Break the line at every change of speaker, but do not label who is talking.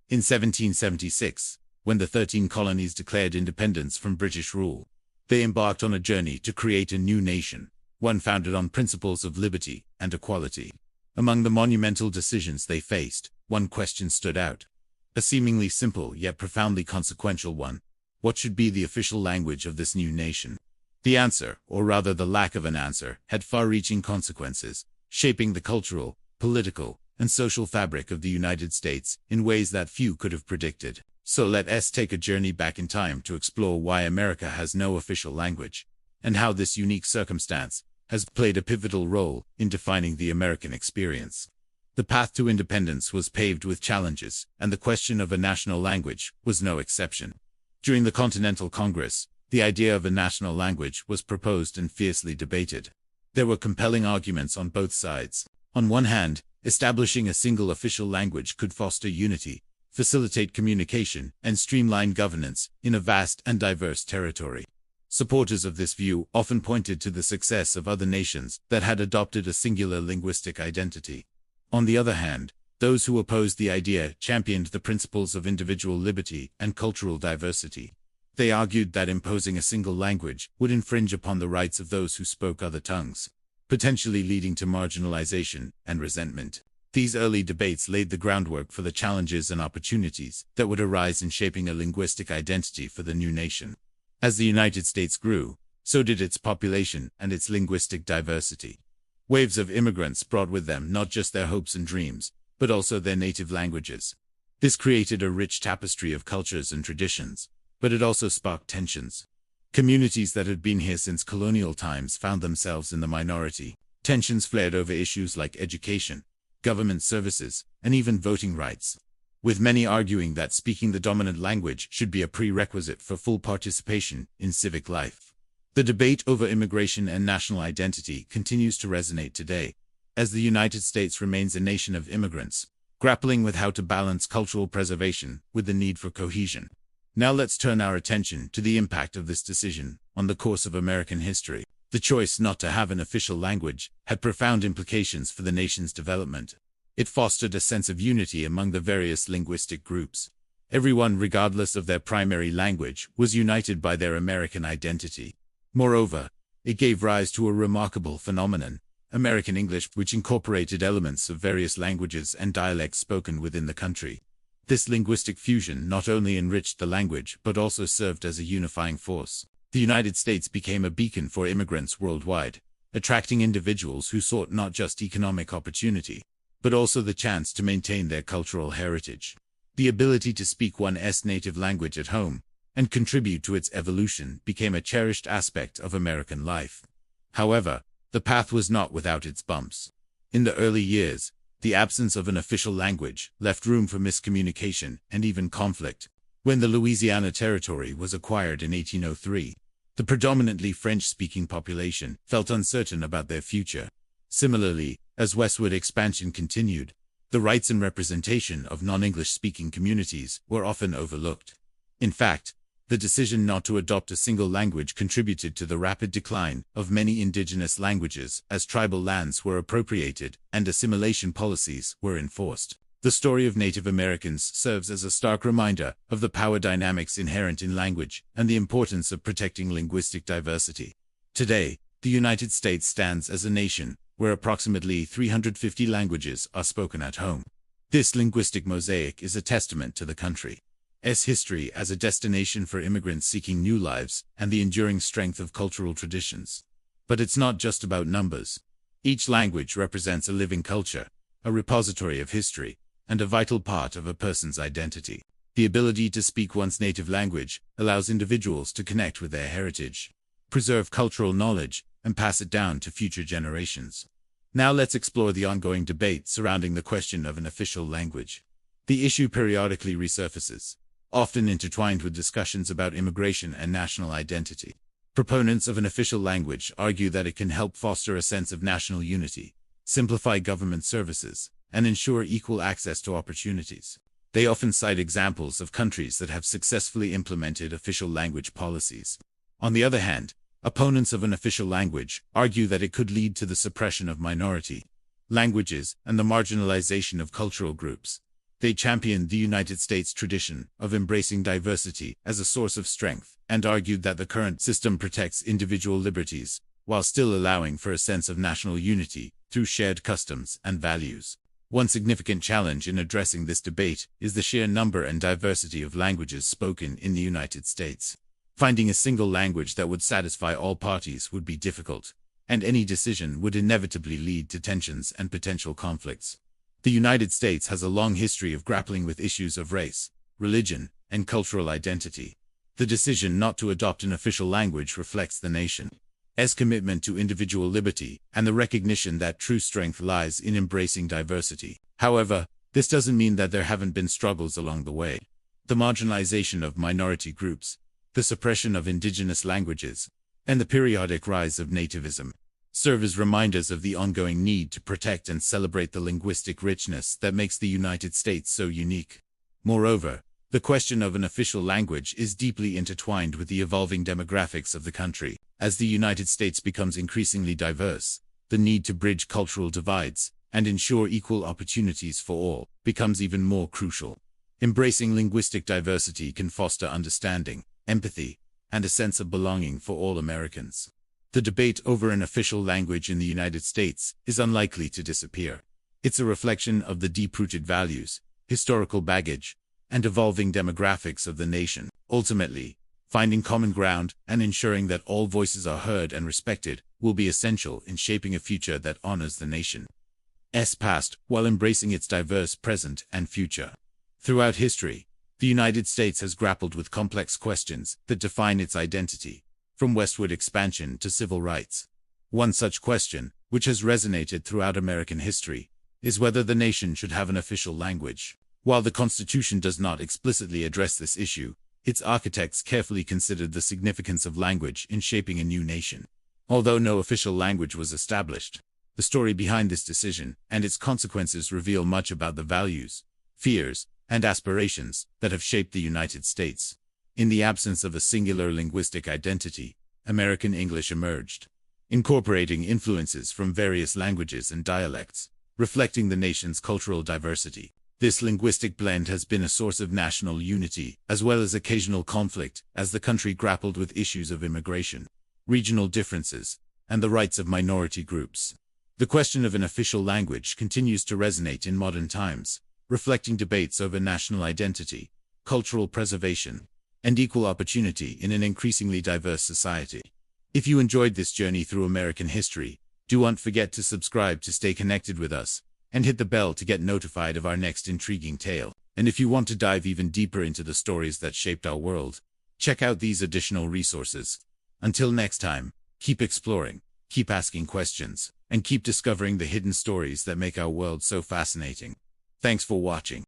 In 1776, when the 13 colonies declared independence from British rule, they embarked on a journey to create a new nation, one founded on principles of liberty and equality. Among the monumental decisions they faced, one question stood out. A seemingly simple yet profoundly consequential one. What should be the official language of this new nation? The answer, or rather the lack of an answer, had far-reaching consequences, shaping the cultural, political, and social fabric of the United States in ways that few could have predicted. So let us take a journey back in time to explore why America has no official language, and how this unique circumstance has played a pivotal role in defining the American experience. The path to independence was paved with challenges, and the question of a national language was no exception. During the Continental Congress, the idea of a national language was proposed and fiercely debated. There were compelling arguments on both sides. On one hand, establishing a single official language could foster unity, facilitate communication, and streamline governance in a vast and diverse territory. Supporters of this view often pointed to the success of other nations that had adopted a singular linguistic identity. On the other hand, those who opposed the idea championed the principles of individual liberty and cultural diversity. They argued that imposing a single language would infringe upon the rights of those who spoke other tongues, potentially leading to marginalization and resentment. These early debates laid the groundwork for the challenges and opportunities that would arise in shaping a linguistic identity for the new nation. As the United States grew, so did its population and its linguistic diversity. Waves of immigrants brought with them not just their hopes and dreams, but also their native languages. This created a rich tapestry of cultures and traditions, but it also sparked tensions. Communities that had been here since colonial times found themselves in the minority. Tensions flared over issues like education, government services, and even voting rights, with many arguing that speaking the dominant language should be a prerequisite for full participation in civic life. The debate over immigration and national identity continues to resonate today, as the United States remains a nation of immigrants, grappling with how to balance cultural preservation with the need for cohesion. Now let's turn our attention to the impact of this decision on the course of American history. The choice not to have an official language had profound implications for the nation's development. It fostered a sense of unity among the various linguistic groups. Everyone, regardless of their primary language, was united by their American identity. Moreover, it gave rise to a remarkable phenomenon, American English, which incorporated elements of various languages and dialects spoken within the country. This linguistic fusion not only enriched the language but also served as a unifying force. The United States became a beacon for immigrants worldwide, attracting individuals who sought not just economic opportunity, but also the chance to maintain their cultural heritage. The ability to speak one's native language at home and contribute to its evolution became a cherished aspect of American life. However, the path was not without its bumps. In the early years, the absence of an official language left room for miscommunication and even conflict. When the Louisiana Territory was acquired in 1803, the predominantly French-speaking population felt uncertain about their future. Similarly, as westward expansion continued, the rights and representation of non-English-speaking communities were often overlooked. In fact, the decision not to adopt a single language contributed to the rapid decline of many indigenous languages as tribal lands were appropriated and assimilation policies were enforced. The story of Native Americans serves as a stark reminder of the power dynamics inherent in language and the importance of protecting linguistic diversity. Today, the United States stands as a nation where approximately 350 languages are spoken at home. This linguistic mosaic is a testament to the country's history as a destination for immigrants seeking new lives and the enduring strength of cultural traditions. But it's not just about numbers. Each language represents a living culture, a repository of history, and a vital part of a person's identity. The ability to speak one's native language allows individuals to connect with their heritage, preserve cultural knowledge, and pass it down to future generations. Now let's explore the ongoing debate surrounding the question of an official language. The issue periodically resurfaces, often intertwined with discussions about immigration and national identity. Proponents of an official language argue that it can help foster a sense of national unity, simplify government services, and ensure equal access to opportunities. They often cite examples of countries that have successfully implemented official language policies. On the other hand, opponents of an official language argue that it could lead to the suppression of minority languages and the marginalization of cultural groups. They championed the United States tradition of embracing diversity as a source of strength and argued that the current system protects individual liberties while still allowing for a sense of national unity through shared customs and values. One significant challenge in addressing this debate is the sheer number and diversity of languages spoken in the United States. Finding a single language that would satisfy all parties would be difficult, and any decision would inevitably lead to tensions and potential conflicts. The United States has a long history of grappling with issues of race, religion, and cultural identity. The decision not to adopt an official language reflects the nation's commitment to individual liberty and the recognition that true strength lies in embracing diversity. However, this doesn't mean that there haven't been struggles along the way. The marginalization of minority groups, the suppression of indigenous languages, and the periodic rise of nativism serve as reminders of the ongoing need to protect and celebrate the linguistic richness that makes the United States so unique. Moreover, the question of an official language is deeply intertwined with the evolving demographics of the country. As the United States becomes increasingly diverse, the need to bridge cultural divides and ensure equal opportunities for all becomes even more crucial. Embracing linguistic diversity can foster understanding, empathy, and a sense of belonging for all Americans. The debate over an official language in the United States is unlikely to disappear. It's a reflection of the deep-rooted values, historical baggage, and evolving demographics of the nation. Ultimately, finding common ground and ensuring that all voices are heard and respected will be essential in shaping a future that honors the nation's past while embracing its diverse present and future. Throughout history, the United States has grappled with complex questions that define its identity, from westward expansion to civil rights. One such question, which has resonated throughout American history, is whether the nation should have an official language. While the Constitution does not explicitly address this issue, its architects carefully considered the significance of language in shaping a new nation. Although no official language was established, the story behind this decision and its consequences reveal much about the values, fears, and aspirations that have shaped the United States. In the absence of a singular linguistic identity, American English emerged, incorporating influences from various languages and dialects, reflecting the nation's cultural diversity. This linguistic blend has been a source of national unity, as well as occasional conflict, as the country grappled with issues of immigration, regional differences, and the rights of minority groups. The question of an official language continues to resonate in modern times, reflecting debates over national identity, cultural preservation, and equal opportunity in an increasingly diverse society. If you enjoyed this journey through American history, don't forget to subscribe to stay connected with us, and hit the bell to get notified of our next intriguing tale. And if you want to dive even deeper into the stories that shaped our world, check out these additional resources. Until next time, keep exploring, keep asking questions, and keep discovering the hidden stories that make our world so fascinating. Thanks for watching.